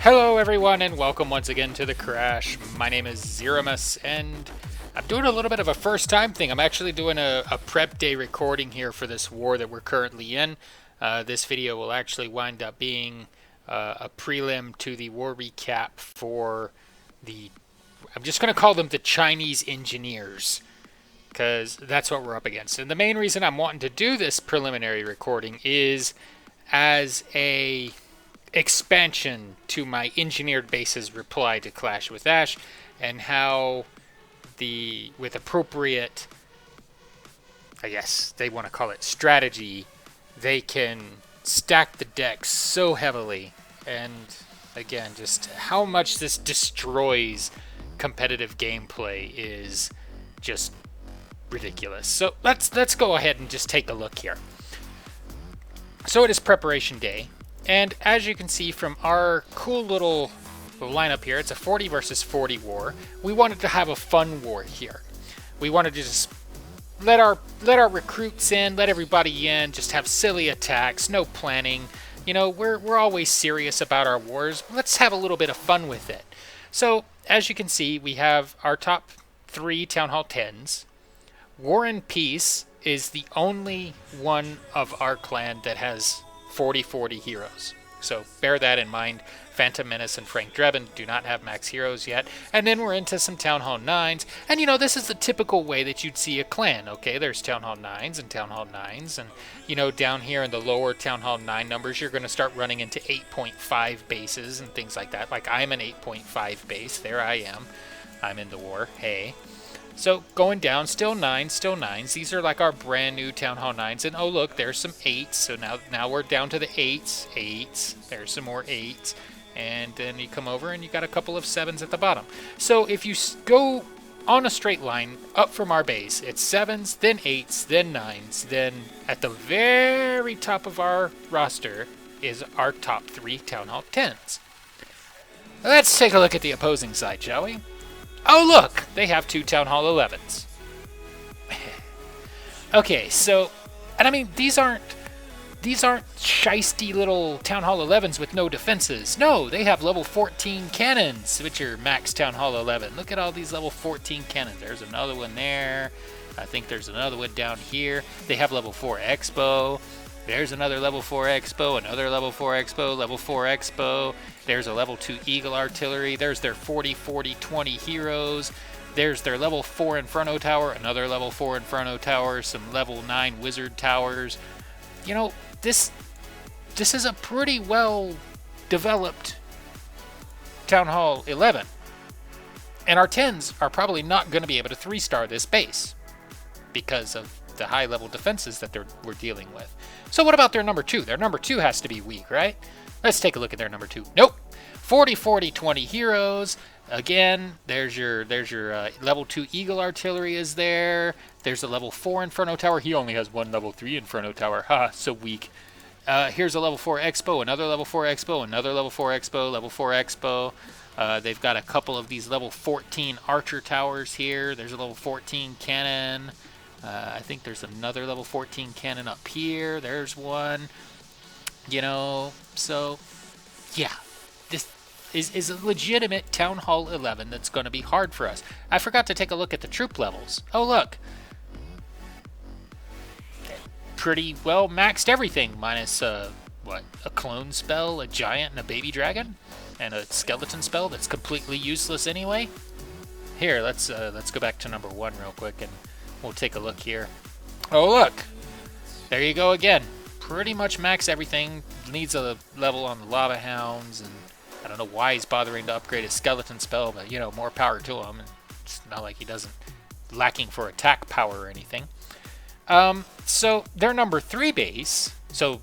Hello everyone and welcome once again to The Crash. My name is Zeramus and I'm doing a little bit of a first time thing. I'm actually doing a prep day recording here for this war that we're currently in. This video will actually wind up being a prelim to the war recap for I'm just going to call them the Chinese engineers, because that's what we're up against. And the main reason I'm wanting to do this preliminary recording is as a expansion to my engineered bases reply to Clash with Ash, and how with appropriate, I guess they want to call it strategy, they can stack the decks so heavily, and again, just how much this destroys competitive gameplay is just ridiculous. So let's go ahead and just take a look here. So it is preparation day. And as you can see from our cool little lineup here, it's a 40 versus 40 war. We wanted to have a fun war here. We wanted to just let our recruits in, let everybody in, just have silly attacks, no planning. You know, we're always serious about our wars. Let's have a little bit of fun with it. So as you can see, we have our top 3 Town Hall 10s. War and Peace is the only one of our clan that has 40/40 heroes. So bear that in mind. Phantom Menace and Frank Drebin do not have max heroes yet. And then we're into some Town Hall 9s. And you know, this is the typical way that you'd see a clan. Okay, there's Town Hall 9s and Town Hall 9s. And you know, down here in the lower Town Hall 9 numbers, you're going to start running into 8.5 bases and things like that. Like I'm an 8.5 base. There I am. I'm in the war. Hey. So going down, still 9s. These are like our brand new Town Hall 9s. And oh look, there's some 8s. So now we're down to the 8s. There's some more 8s. And then you come over and you got a couple of 7s at the bottom. So if you go on a straight line up from our base, it's 7s, then 8s, then 9s. Then at the very top of our roster is our top 3 Town Hall 10s. Let's take a look at the opposing side, shall we? Oh look, they have 2 Town Hall 11s. Okay, so, and I mean, these aren't shisty little Town Hall 11s with no defenses. No, they have level 14 cannons, which are max Town Hall 11. Look at all these level 14 cannons. There's another one there. I think there's another one down here. They have level 4 Expo. There's another level 4 Expo, another level 4 Expo, level 4 Expo. There's a level 2 Eagle Artillery. There's their 40/40/20 heroes. There's their level 4 Inferno Tower, another level 4 Inferno Tower, some level 9 Wizard Towers. You know, this is a pretty well developed Town Hall 11. And our 10s are probably not going to be able to 3-star this base because of the high level defenses that we're dealing with. So what about their number 2? Their number 2 has to be weak, right? Let's take a look at their number 2. Nope. 40/40/20 heroes. Again, there's your level 2 Eagle Artillery is there. There's a level 4 Inferno Tower. He only has one level 3 Inferno Tower. Ha, so weak. Here's a level 4 Expo, another level 4 Expo, another level 4 Expo, level 4 Expo. They've got a couple of these level 14 Archer Towers here. There's a level 14 Cannon. I think there's another level 14 cannon up here. There's one. You know, so, yeah. This is a legitimate Town Hall 11 that's going to be hard for us. I forgot to take a look at the troop levels. Oh, look. Pretty well maxed everything, minus, a clone spell, a giant, and a baby dragon? And a skeleton spell that's completely useless anyway? Here, let's go back to number 1 real quick, and we'll take a look here. Oh, look! There you go again. Pretty much max everything. Needs a level on the Lava Hounds, and I don't know why he's bothering to upgrade his skeleton spell, but, you know, more power to him. It's not like he doesn't lacking for attack power or anything. So their number 3 base. So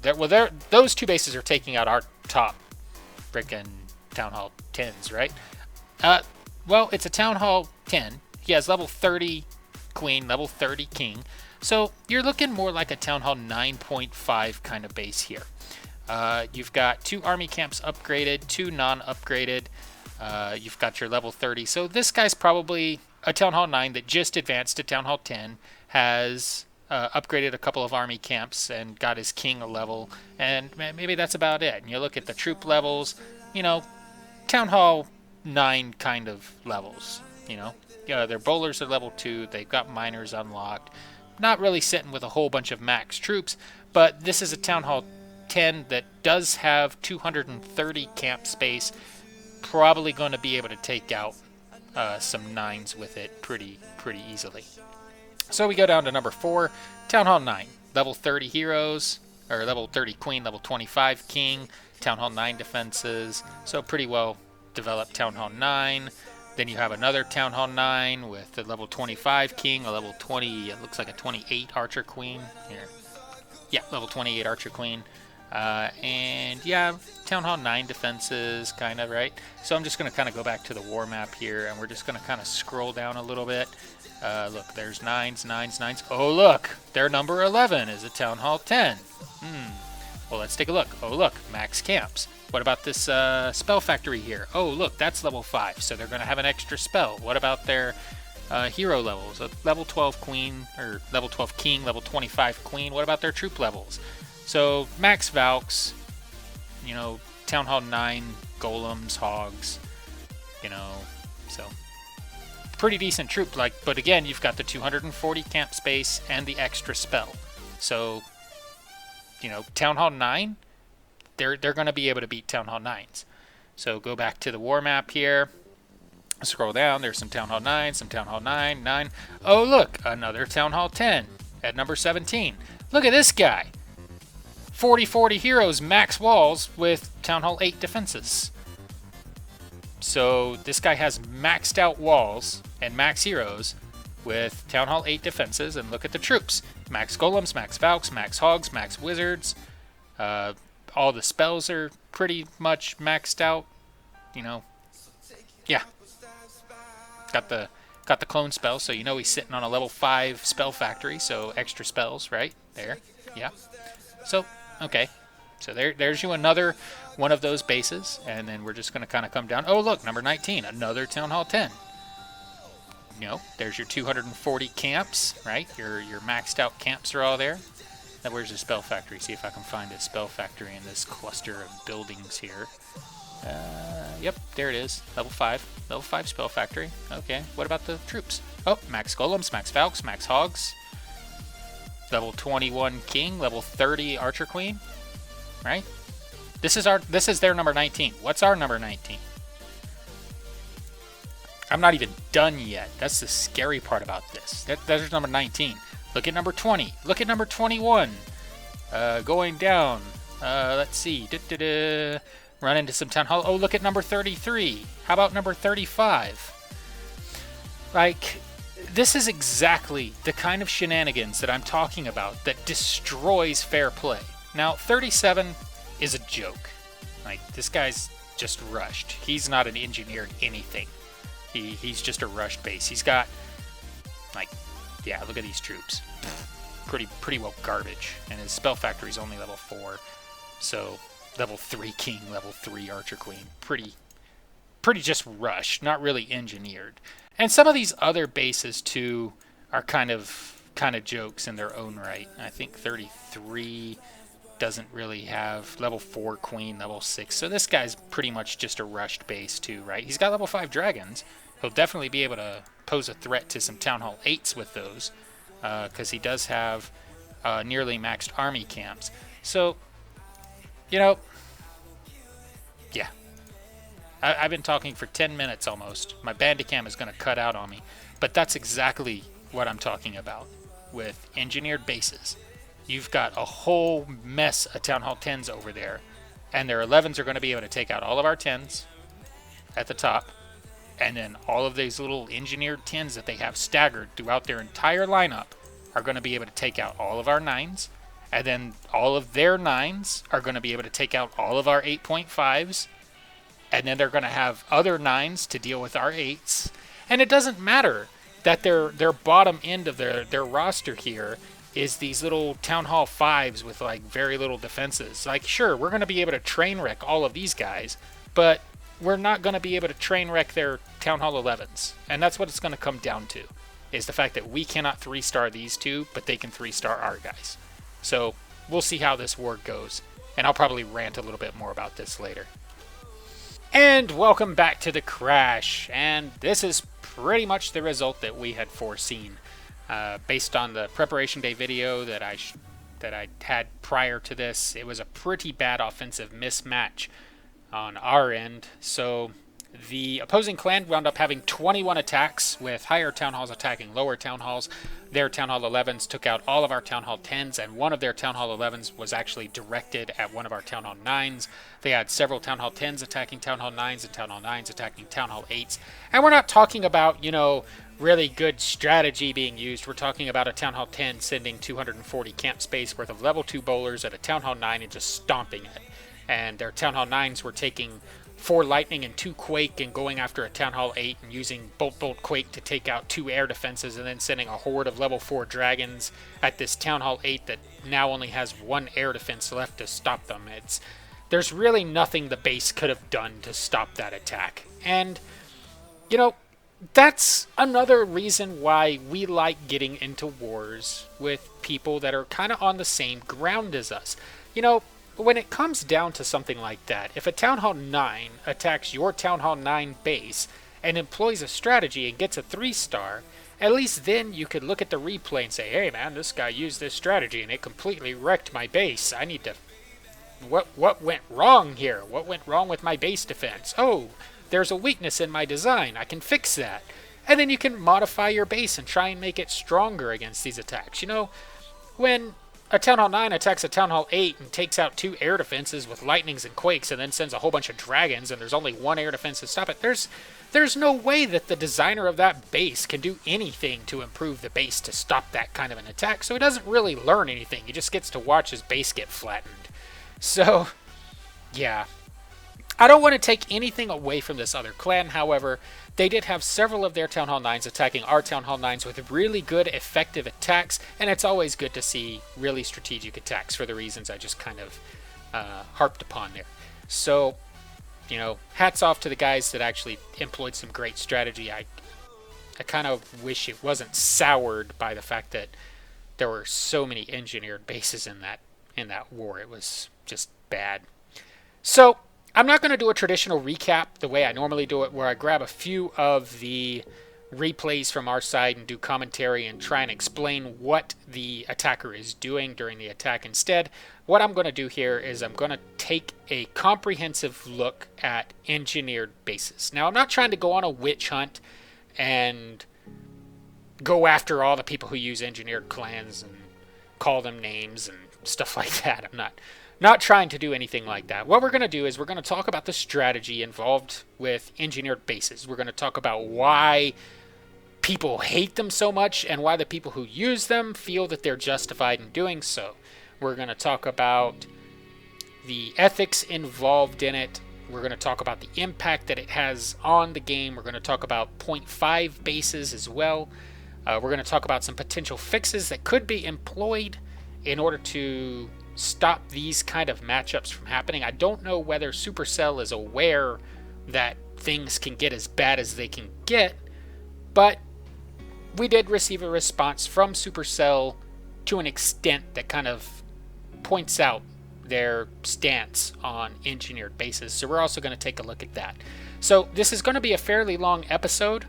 those 2 bases are taking out our top frickin' Town Hall 10s, right? Well, it's a Town Hall 10. He has level 30 Queen, level 30 King. So you're looking more like a Town Hall 9.5 kind of base here. You've got 2 army camps upgraded, 2 non-upgraded. You've got your level 30. So this guy's probably a Town Hall 9 that just advanced to Town Hall 10, has upgraded a couple of army camps and got his king a level, and maybe that's about it. And you look at the troop levels, you know, Town Hall 9 kind of levels, you know. Their bowlers are level 2, they've got miners unlocked, not really sitting with a whole bunch of max troops, but this is a Town Hall 10 that does have 230 camp space, probably going to be able to take out some 9s with it pretty easily. So we go down to number 4, Town Hall 9, level 30 heroes, or level 30 queen, level 25 king, Town Hall 9 defenses, so pretty well developed Town Hall 9. Then you have another Town Hall 9 with the level 25 king, a level 20, it looks like a 28 archer queen. Here. Yeah, level 28 archer queen. And yeah, Town Hall 9 defenses, kind of, right? So I'm just going to kind of go back to the war map here, and we're just going to kind of scroll down a little bit. Look, there's 9s, 9s, 9s. Oh, look, their number 11 is a Town Hall 10. Well, let's take a look. Oh, look, max camps. What about this spell factory here? Oh, look, that's level 5, so they're going to have an extra spell. What about their hero levels? A level 12 queen, or level 12 king, level 25 queen. What about their troop levels? So, max Valks, you know, Town Hall 9 golems, hogs, you know, so pretty decent troop, but again, you've got the 240 camp space and the extra spell. So, you know, Town Hall 9, they're going to be able to beat Town Hall 9s. So go back to the war map here. Scroll down. There's some Town Hall 9, some Town Hall 9, 9. Oh, look, another Town Hall 10 at number 17. Look at this guy. 40-40 heroes, max walls with Town Hall 8 defenses. So this guy has maxed out walls and max heroes with Town Hall 8 defenses, and look at the troops. Max golems, max valks, max hogs, max wizards. All the spells are pretty much maxed out. You know, yeah. Got the clone spell, so you know he's sitting on a level 5 spell factory, so extra spells, right? There, yeah. So, okay. So there's you another one of those bases, and then we're just going to kind of come down. Oh, look, number 19, another Town Hall 10. You know, there's your 240 camps, right? Your maxed out camps are all there. Now, where's the spell factory? See if I can find a spell factory in this cluster of buildings here. Yep, there it is. Level 5. Level 5 spell factory. Okay, what about the troops? Oh, max golems, max valks, max hogs. Level 21 king, level 30 archer queen. Right? This is their number 19. What's our number 19? I'm not even done yet. That's the scary part about this. That's number 19. Look at number 20. Look at number 21. Going down. Let's see. Run into some town hall. Oh, look at number 33. How about number 35? Like, this is exactly the kind of shenanigans that I'm talking about that destroys fair play. Now, 37 is a joke. Like, this guy's just rushed. He's not an engineered anything. He's just a rushed base. He's got, like, yeah, look at these troops. Pretty well garbage. And his spell factory's only level 4. So, level 3 king, level 3 archer queen. Pretty just rushed, not really engineered. And some of these other bases, too, are kind of jokes in their own right. I think 33 doesn't really have level 4 queen, level 6. So this guy's pretty much just a rushed base, too, right? He's got level 5 dragons. He'll definitely be able to pose a threat to some Town Hall 8s with those, because he does have nearly maxed army camps. So, you know, yeah. I've been talking for 10 minutes almost. My Bandicam is going to cut out on me. But that's exactly what I'm talking about with engineered bases. You've got a whole mess of Town Hall 10s over there. And their 11s are going to be able to take out all of our 10s at the top. And then all of these little engineered 10s that they have staggered throughout their entire lineup are going to be able to take out all of our 9s. And then all of their 9s are going to be able to take out all of our 8.5s. And then they're going to have other 9s to deal with our 8s. And it doesn't matter that their bottom end of their roster here is these little Town Hall 5s with like very little defenses. Like, sure, we're going to be able to train wreck all of these guys, but we're not going to be able to train wreck their Town Hall 11s. And that's what it's going to come down to. is the fact that we cannot 3-star these two, but they can 3-star our guys. So we'll see how this war goes, and I'll probably rant a little bit more about this later. And welcome back to the crash, and this is pretty much the result that we had foreseen. Based on the preparation day video that I had prior to this, it was a pretty bad offensive mismatch on our end. So the opposing clan wound up having 21 attacks, with higher Town Halls attacking lower Town Halls. Their Town Hall 11s took out all of our Town Hall 10s, and one of their Town Hall 11s was actually directed at one of our Town Hall 9s. They had several Town Hall 10s attacking Town Hall 9s and Town Hall 9s attacking Town Hall 8s. And we're not talking about, really good strategy being used. We're talking about a Town Hall 10 sending 240 camp space worth of level 2 bowlers at a Town Hall 9 and just stomping it. And their Town Hall 9s were taking 4 lightning and 2 quake and going after a Town Hall 8 and using bolt quake to take out 2 air defenses, and then sending a horde of level 4 dragons at this Town Hall 8 that now only has 1 air defense left to stop them. There's really nothing the base could have done to stop that attack. And that's another reason why we like getting into wars with people that are kind of on the same ground as us. When it comes down to something like that, if a Town Hall 9 attacks your Town Hall 9 base and employs a strategy and gets a 3-star, at least then you could look at the replay and say, hey man, this guy used this strategy and it completely wrecked my base. I need to... What went wrong here? What went wrong with my base defense? Oh, there's a weakness in my design. I can fix that. And then you can modify your base and try and make it stronger against these attacks. When a Town Hall 9 attacks a Town Hall 8 and takes out 2 air defenses with lightnings and quakes and then sends a whole bunch of dragons and there's only 1 air defense to stop it, there's no way that the designer of that base can do anything to improve the base to stop that kind of an attack. So he doesn't really learn anything. He just gets to watch his base get flattened. So, yeah. I don't want to take anything away from this other clan, however, they did have several of their Town Hall 9s attacking our Town Hall 9s with really good, effective attacks, and it's always good to see really strategic attacks for the reasons I just kind of harped upon there. So, hats off to the guys that actually employed some great strategy. I kind of wish it wasn't soured by the fact that there were so many engineered bases in that war. It was just bad. So, I'm not going to do a traditional recap the way I normally do it, where I grab a few of the replays from our side and do commentary and try and explain what the attacker is doing during the attack. Instead, what I'm going to do here is I'm going to take a comprehensive look at engineered bases. Now, I'm not trying to go on a witch hunt and go after all the people who use engineered clans and call them names and stuff like that. I'm not trying to do anything like that. What we're going to do is we're going to talk about the strategy involved with engineered bases. We're going to talk about why people hate them so much and why the people who use them feel that they're justified in doing so. We're going to talk about the ethics involved in it. We're going to talk about the impact that it has on the game. We're going to talk about 0.5 bases as well. We're going to talk about some potential fixes that could be employed in order to stop these kind of matchups from happening. I don't know whether Supercell is aware that things can get as bad as they can get, but we did receive a response from Supercell to an extent that kind of points out their stance on engineered bases. So we're also going to take a look at that. So this is going to be a fairly long episode.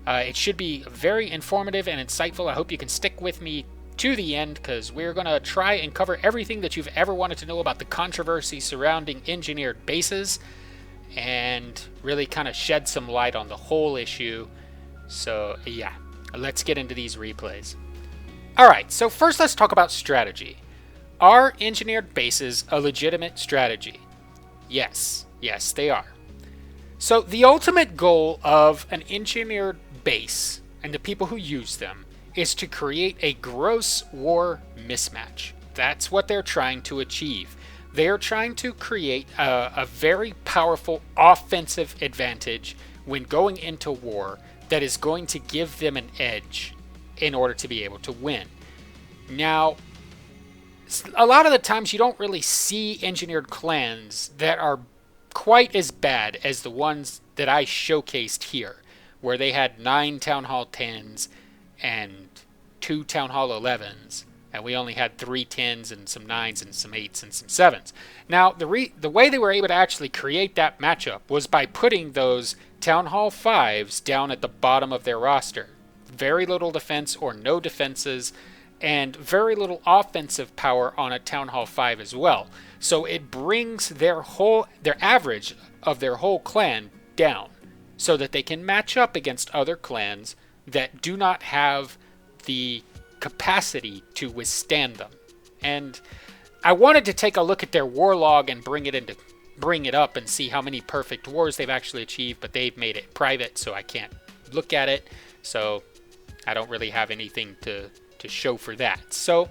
It should be very informative and insightful. I hope you can stick with me to the end, because we're going to try and cover everything that you've ever wanted to know about the controversy surrounding engineered bases and really kind of shed some light on the whole issue. So yeah, let's get into these replays. Alright, so first let's talk about strategy. Are engineered bases a legitimate strategy? Yes, they are. So the ultimate goal of an engineered base and the people who use them is to create a gross war mismatch. That's what they're trying to achieve. They're trying to create a very powerful offensive advantage when going into war that is going to give them an edge in order to be able to win. Now, a lot of the times you don't really see engineered clans that are quite as bad as the ones that I showcased here, where they had 9 Town Hall 10s and 2 Town Hall 11s, and we only had 3 10s and some 9s and some 8s and some 7s. Now, the way they were able to actually create that matchup was by putting those Town Hall 5s down at the bottom of their roster. Very little defense or no defenses, and very little offensive power on a Town Hall 5 as well. So it brings their average of their whole clan down so that they can match up against other clans that do not have the capacity to withstand them. And I wanted to take a look at their war log and bring it up and see how many perfect wars they've actually achieved, but they've made it private, so I can't look at it. So I don't really have anything to show for that. So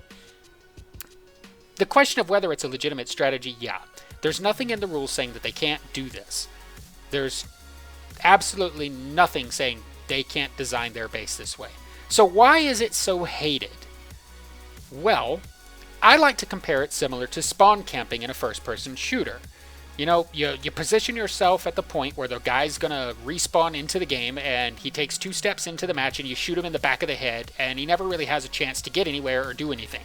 the question of whether it's a legitimate strategy, yeah. There's nothing in the rules saying that they can't do this. There's absolutely nothing saying they can't design their base this way. So why is it so hated? Well, I like to compare it similar to spawn camping in a first-person shooter. You know, you position yourself at the point where the guy's going to respawn into the game, and he takes 2 steps into the match, and you shoot him in the back of the head, and he never really has a chance to get anywhere or do anything.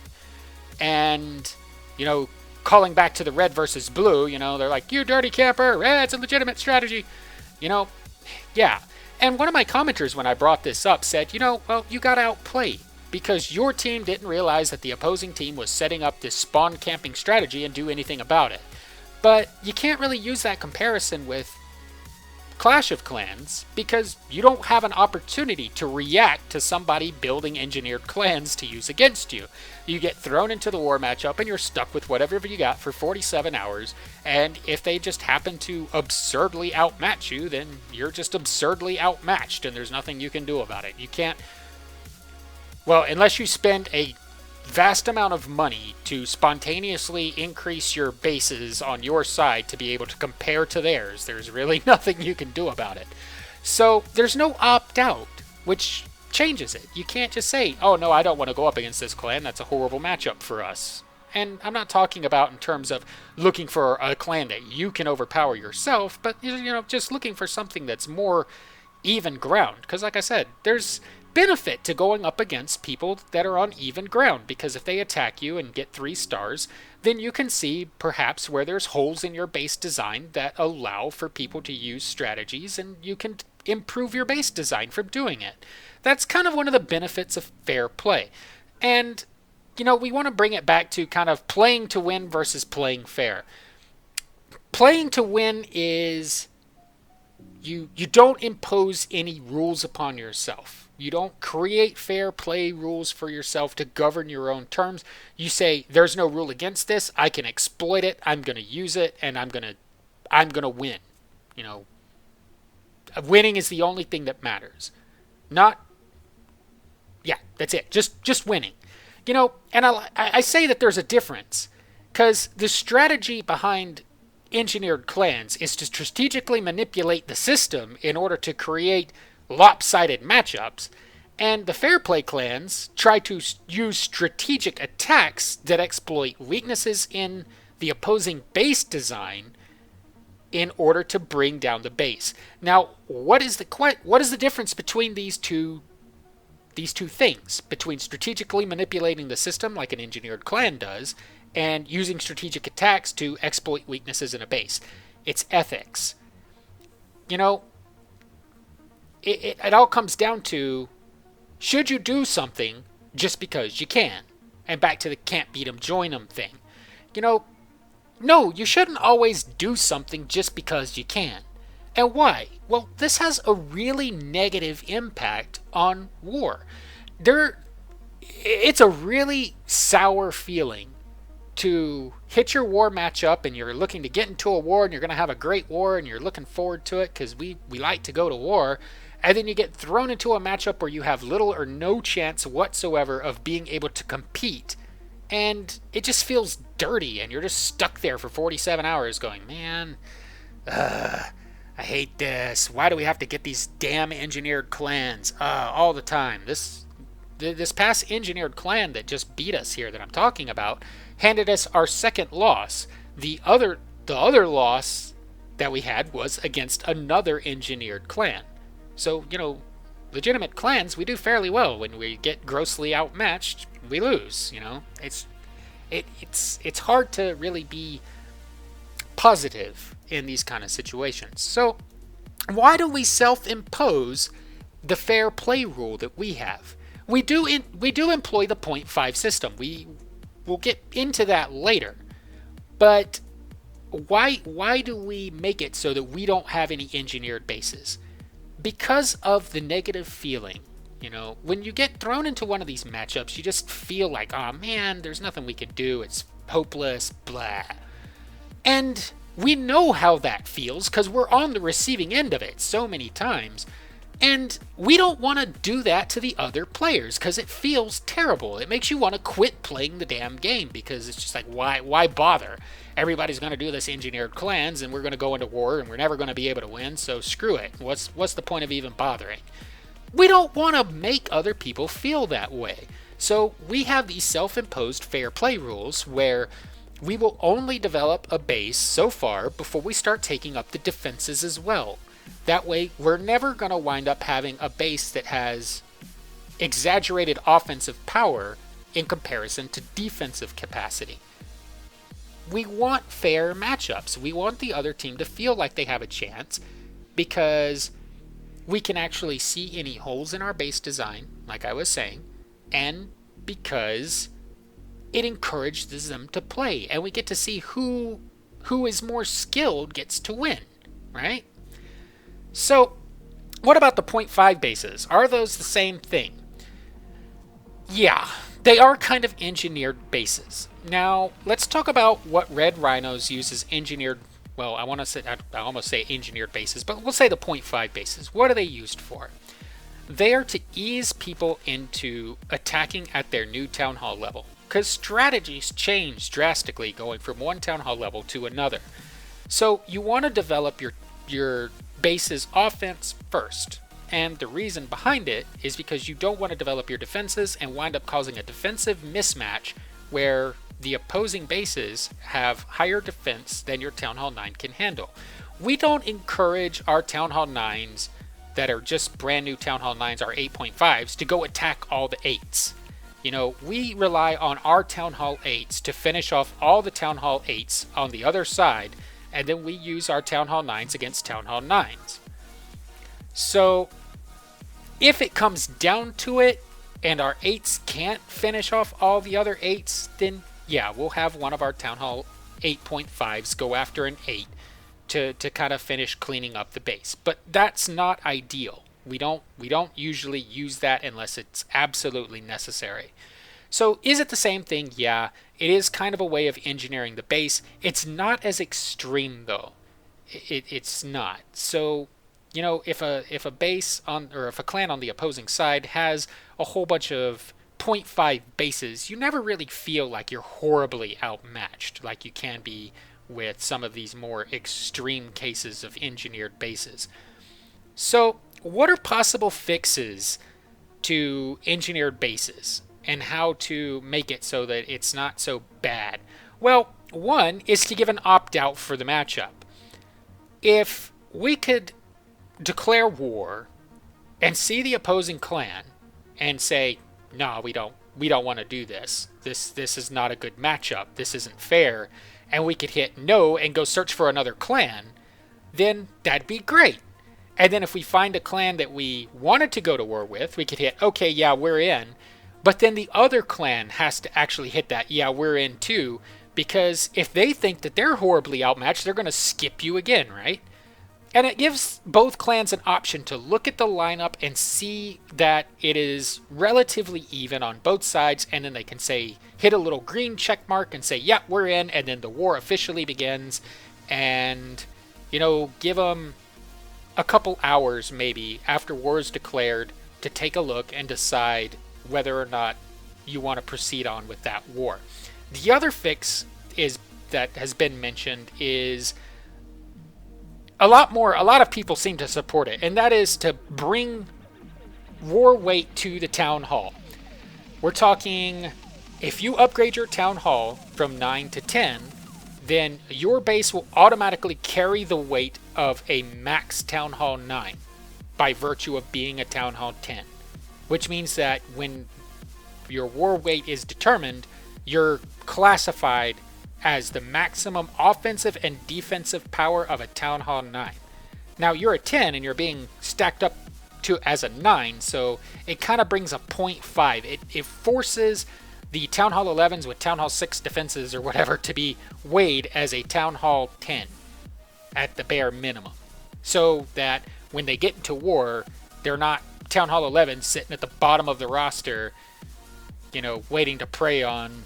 And, you know, calling back to the red versus blue, you know, they're like, you dirty camper, it's a legitimate strategy. You know, yeah. And one of my commenters when I brought this up said, you know, well, you got outplayed because your team didn't realize that the opposing team was setting up this spawn camping strategy and do anything about it. But you can't really use that comparison with Clash of Clans because you don't have an opportunity to react to somebody building engineered clans to use against you. You get thrown into the war matchup and you're stuck with whatever you got for 47 hours, and if they just happen to absurdly outmatch you, then you're just absurdly outmatched and there's nothing you can do about it. You can't, well, unless you spend a vast amount of money to spontaneously increase your bases on your side to be able to compare to theirs, there's really nothing you can do about it. So there's no opt-out, which changes it. You can't just say, oh no, I don't want to go up against this clan, that's a horrible matchup for us. And I'm not talking about in terms of looking for a clan that you can overpower yourself, but you know, just looking for something that's more even ground. Because like I said, there's benefit to going up against people that are on even ground, because if they attack you and get 3 stars, then you can see perhaps where there's holes in your base design that allow for people to use strategies, and you can improve your base design from doing it. That's kind of one of the benefits of fair play. And you know, we want to bring it back to kind of playing to win versus playing fair. Playing to win is you don't impose any rules upon yourself. You don't create fair play rules for yourself to govern your own terms. You say, there's no rule against this, I can exploit it, I'm going to use it, and I'm going to win. You know, winning is the only thing that matters. Not, yeah, that's it. Just winning. You know, and I say that there's a difference, because the strategy behind engineered clans is to strategically manipulate the system in order to create lopsided matchups, and the fair play clans try to use strategic attacks that exploit weaknesses in the opposing base design in order to bring down the base. Now, what is the difference between these two things, between strategically manipulating the system like an engineered clan does and using strategic attacks to exploit weaknesses in a base? It's ethics. You know, it all comes down to, should you do something just because you can? And back to the can't beat 'em, join 'em thing. You know, no, you shouldn't always do something just because you can. And why? Well, this has a really negative impact on war. It's a really sour feeling to hit your war matchup and you're looking to get into a war and you're going to have a great war and you're looking forward to it because we like to go to war. And then you get thrown into a matchup where you have little or no chance whatsoever of being able to compete. And it just feels dirty, and you're just stuck there for 47 hours going, man, I hate this. Why do we have to get these damn engineered clans all the time? This past engineered clan that just beat us here that I'm talking about handed us our second loss. The other loss that we had was against another engineered clan. So, you know, legitimate clans, we do fairly well. When we get grossly outmatched, we lose. It's hard to really be positive in these kind of situations. So why do we self-impose the fair play rule that we have? We do employ the 0.5 system. We'll get into that later. But why do we make it so that we don't have any engineered bases? Because of the negative feeling. When you get thrown into one of these matchups, you just feel like, oh man, there's nothing we can do. It's hopeless, blah. And we know how that feels because we're on the receiving end of it so many times. And we don't want to do that to the other players because it feels terrible. It makes you want to quit playing the damn game because it's just like, why bother? Everybody's going to do this engineered clans and we're going to go into war and we're never going to be able to win, so screw it. What's the point of even bothering? We don't want to make other people feel that way. So we have these self-imposed fair play rules where we will only develop a base so far before we start taking up the defenses as well. That way, we're never going to wind up having a base that has exaggerated offensive power in comparison to defensive capacity. We want fair matchups. We want the other team to feel like they have a chance because we can actually see any holes in our base design, like I was saying, and because it encourages them to play, and we get to see who is more skilled gets to win, right? So, what about the 0.5 bases? Are those the same thing? Yeah, they are kind of engineered bases. Now, let's talk about what Red Rhinos uses engineered, well, I almost say engineered bases, but we'll say the 0.5 bases. What are they used for? They are to ease people into attacking at their new town hall level, because strategies change drastically going from one town hall level to another. So, you want to develop your base's offense first. And the reason behind it is because you don't want to develop your defenses and wind up causing a defensive mismatch where the opposing bases have higher defense than your Town Hall 9 can handle. We don't encourage our Town Hall 9s that are just brand new Town Hall 9s, our 8.5s, to go attack all the 8s. We rely on our Town Hall 8s to finish off all the Town Hall 8s on the other side, and then we use our Town Hall 9s against Town Hall 9s. So, if it comes down to it, and our 8s can't finish off all the other 8s, then yeah, we'll have one of our Town Hall 8.5s go after an 8 to kind of finish cleaning up the base. But that's not ideal. We don't usually use that unless it's absolutely necessary. So is it the same thing? Yeah, it is kind of a way of engineering the base. It's not as extreme though. It's not. So, if a base if a clan on the opposing side has a whole bunch of 0.5 bases, you never really feel like you're horribly outmatched like you can be with some of these more extreme cases of engineered bases. So, what are possible fixes to engineered bases and how to make it so that it's not so bad? Well, one is to give an opt-out for the matchup. If we could declare war and see the opposing clan and say, no, we don't want to do this. This is not a good matchup. This isn't fair. And we could hit no and go search for another clan, then that'd be great. And then if we find a clan that we wanted to go to war with, we could hit, okay, yeah, we're in. But then the other clan has to actually hit that, yeah, we're in too. Because if they think that they're horribly outmatched, they're going to skip you again, right? And it gives both clans an option to look at the lineup and see that it is relatively even on both sides, and then they can say, hit a little green check mark and say, yeah, we're in, and then the war officially begins, and, give them a couple hours maybe after war is declared to take a look and decide whether or not you want to proceed on with that war. The other fix that has been mentioned is a lot of people seem to support it, and that is to bring war weight to the town hall. We're talking, if you upgrade your town hall from 9 to 10, then your base will automatically carry the weight of a max town hall 9. by virtue of being a Town Hall 10, which means that when your war weight is determined, you're classified as the maximum offensive and defensive power of a Town Hall 9. Now, you're a 10 and you're being stacked up to as a 9, so it kind of brings a 0.5. It forces the Town Hall 11s with Town Hall 6 defenses or whatever to be weighed as a Town Hall 10 at the bare minimum, so that when they get into war, they're not Town Hall 11 sitting at the bottom of the roster, waiting to prey on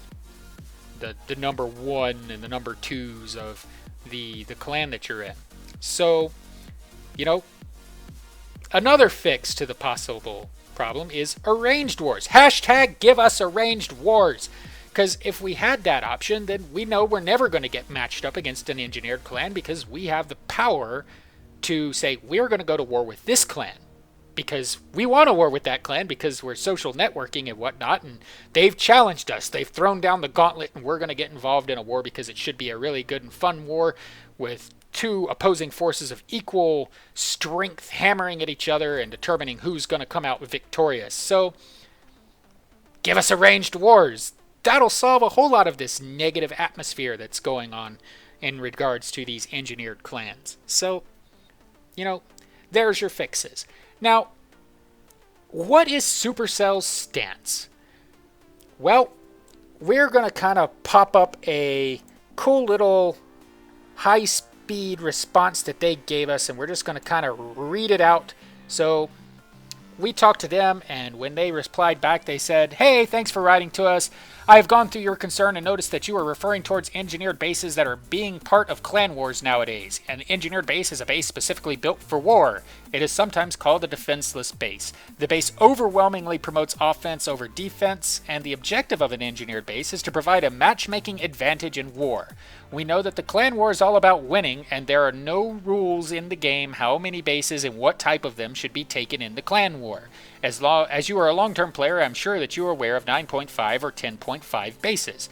the number 1 and the number 2s of the clan that you're in. So, another fix to the possible problem is arranged wars. Hashtag give us arranged wars. Because if we had that option, then we know we're never going to get matched up against an engineered clan, because we have the power to say we're going to go to war with this clan because we want to war with that clan because we're social networking and whatnot, and they've challenged us. They've thrown down the gauntlet, and we're going to get involved in a war because it should be a really good and fun war with two opposing forces of equal strength hammering at each other and determining who's going to come out victorious. So give us arranged wars. That'll solve a whole lot of this negative atmosphere that's going on in regards to these engineered clans. So, there's your fixes. Now, what is Supercell's stance? Well, we're going to kind of pop up a cool little high-speed response that they gave us, and we're just going to kind of read it out. So we talked to them, and when they replied back, they said, "Hey, thanks for writing to us. I have gone through your concern and noticed that you are referring towards engineered bases that are being part of clan wars nowadays. An engineered base is a base specifically built for war. It is sometimes called a defenseless base. The base overwhelmingly promotes offense over defense, and the objective of an engineered base is to provide a matchmaking advantage in war. We know that the clan war is all about winning, and there are no rules in the game how many bases and what type of them should be taken in the clan war. As you are a long-term player, I'm sure that you are aware of 9.5 or 10.5 bases.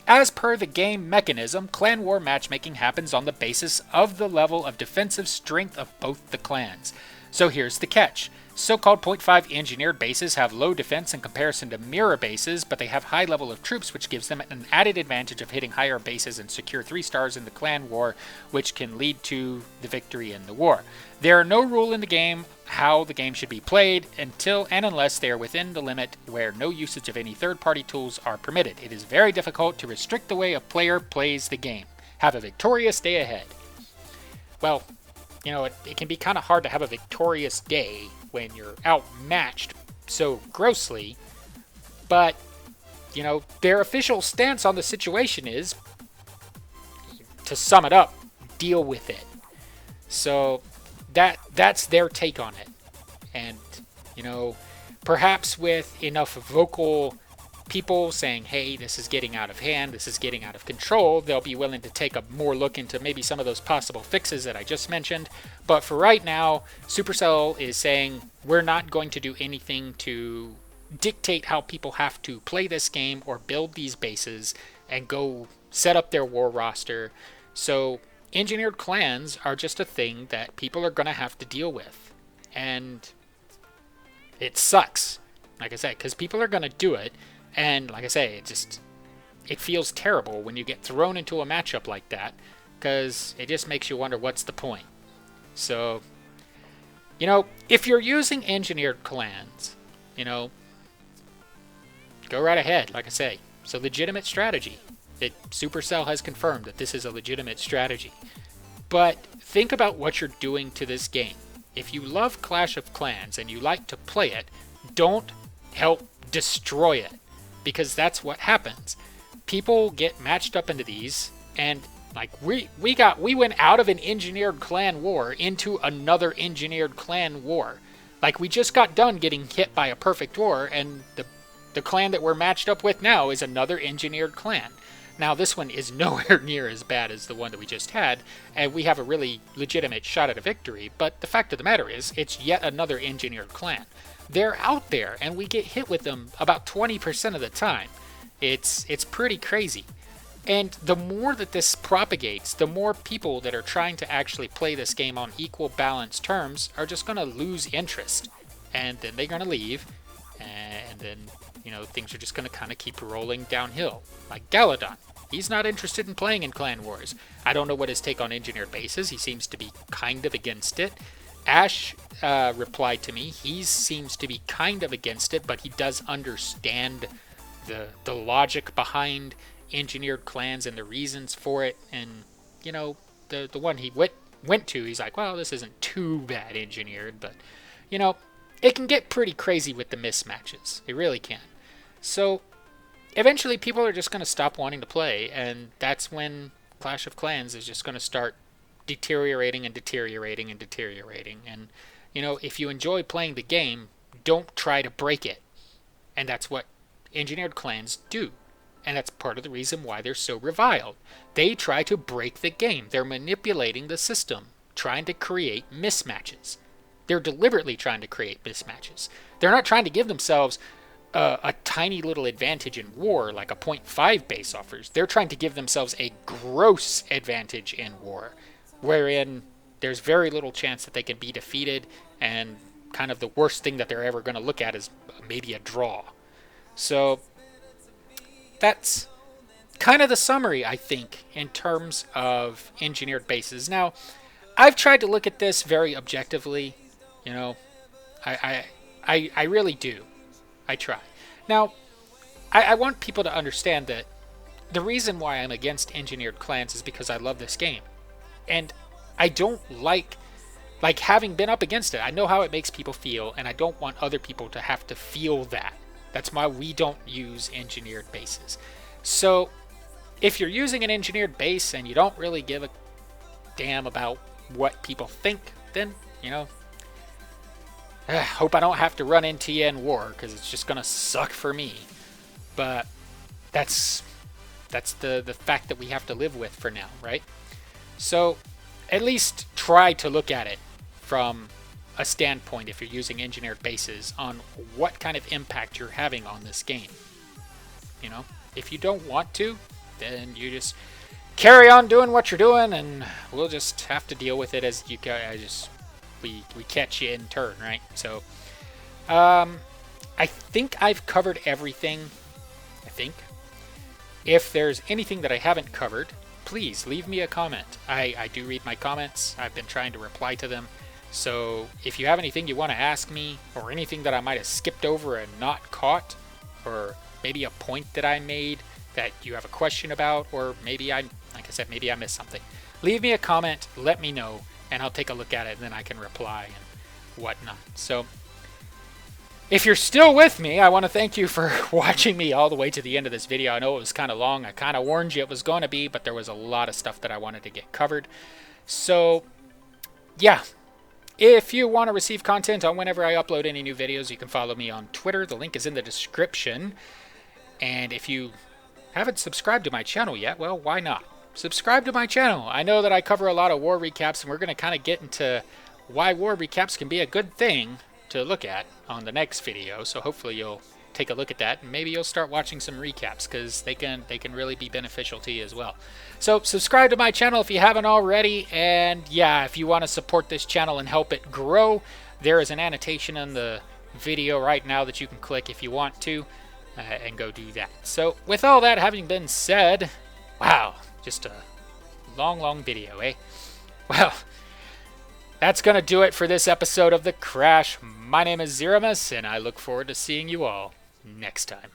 As per the game mechanism, clan war matchmaking happens on the basis of the level of defensive strength of both the clans. So here's the catch. So-called .5 engineered bases have low defense in comparison to mirror bases, but they have high level of troops, which gives them an added advantage of hitting higher bases and secure 3 stars in the clan war, which can lead to the victory in the war. There are no rule in the game how the game should be played until and unless they are within the limit where no usage of any third-party tools are permitted. It is very difficult to restrict the way a player plays the game. Have a victorious day ahead." Well, it can be kind of hard to have a victorious day when you're outmatched so grossly, but, their official stance on the situation is, to sum it up, deal with it. So that's their take on it. And, perhaps with enough vocal people saying, hey, this is getting out of hand, this is getting out of control, they'll be willing to take a more look into maybe some of those possible fixes that I just mentioned. But for right now, Supercell is saying we're not going to do anything to dictate how people have to play this game or build these bases and go set up their war roster. So engineered clans are just a thing that people are going to have to deal with. And it sucks, like I said, because people are going to do it. And like I say, it feels terrible when you get thrown into a matchup like that, because it just makes you wonder what's the point. So, if you're using engineered clans, go right ahead. Like I say, it's a legitimate strategy. Supercell has confirmed that this is a legitimate strategy. But think about what you're doing to this game. If you love Clash of Clans and you like to play it, don't help destroy it. Because that's what happens. People get matched up into these, and we went out of an engineered clan war into another engineered clan war. We just got done getting hit by a perfect war, and the clan that we're matched up with now is another engineered clan. Now this one is nowhere near as bad as the one that we just had, and we have a really legitimate shot at a victory, but the fact of the matter is, it's yet another engineered clan. They're out there, and we get hit with them about 20% of the time. It's pretty crazy. And the more that this propagates, the more people that are trying to actually play this game on equal balance terms are just going to lose interest. And then they're going to leave. And then, things are just going to kind of keep rolling downhill. Like Galadon. He's not interested in playing in Clan Wars. I don't know what his take on engineered bases. He seems to be kind of against it. Ash replied to me. He seems to be kind of against it, but he does understand the logic behind engineered clans and the reasons for it. And the one he went to, he's like, well, this isn't too bad engineered, but it can get pretty crazy with the mismatches. It really can. So eventually people are just going to stop wanting to play, and that's when Clash of Clans is just going to start deteriorating and deteriorating and deteriorating. And if you enjoy playing the game, don't try to break it. And that's what engineered clans do. And that's part of the reason why they're so reviled. They try to break the game. They're manipulating the system, trying to create mismatches. They're deliberately trying to create mismatches. They're not trying to give themselves a tiny little advantage in war, like a 0.5 base offers. They're trying to give themselves a gross advantage in war, wherein there's very little chance that they can be defeated, and kind of the worst thing that they're ever going to look at is maybe a draw. So that's kind of the summary, I think, in terms of engineered bases. Now, I've tried to look at this very objectively. I really do. I try. Now, I want people to understand that the reason why I'm against engineered clans is because I love this game. And I don't like having been up against it. I know how it makes people feel, and I don't want other people to have to feel that. That's why we don't use engineered bases. So, if you're using an engineered base and you don't really give a damn about what people think, then, hope I don't have to run into you in war, because it's just going to suck for me. But that's the fact that we have to live with for now, right? So at least try to look at it from a standpoint, if you're using engineered bases, on what kind of impact you're having on this game. If you don't want to, then you just carry on doing what you're doing, and we'll just have to deal with it as you go. We catch you in turn, right? So, I think I've covered everything. I think. If there's anything that I haven't covered, please leave me a comment. I do read my comments. I've been trying to reply to them. So if you have anything you want to ask me, or anything that I might have skipped over and not caught, or maybe a point that I made that you have a question about, or maybe like I said, maybe I missed something, leave me a comment, let me know, and I'll take a look at it, and then I can reply and whatnot. So if you're still with me, I want to thank you for watching me all the way to the end of this video. I know it was kind of long. I kind of warned you it was going to be, but there was a lot of stuff that I wanted to get covered. So, yeah. If you want to receive content on whenever I upload any new videos, you can follow me on Twitter. The link is in the description. And if you haven't subscribed to my channel yet, well, why not? Subscribe to my channel. I know that I cover a lot of war recaps, and we're going to kind of get into why war recaps can be a good thing to look at on the next video. So hopefully you'll take a look at that, and maybe you'll start watching some recaps, because they can really be beneficial to you as well. So subscribe to my channel if you haven't already, and yeah, if you want to support this channel and help it grow, there is an annotation in the video right now that you can click if you want to, and go do that. So with all that having been said, wow, just a long video, eh? Well, that's going to do it for this episode of The Crash. My name is Zeramus, and I look forward to seeing you all next time.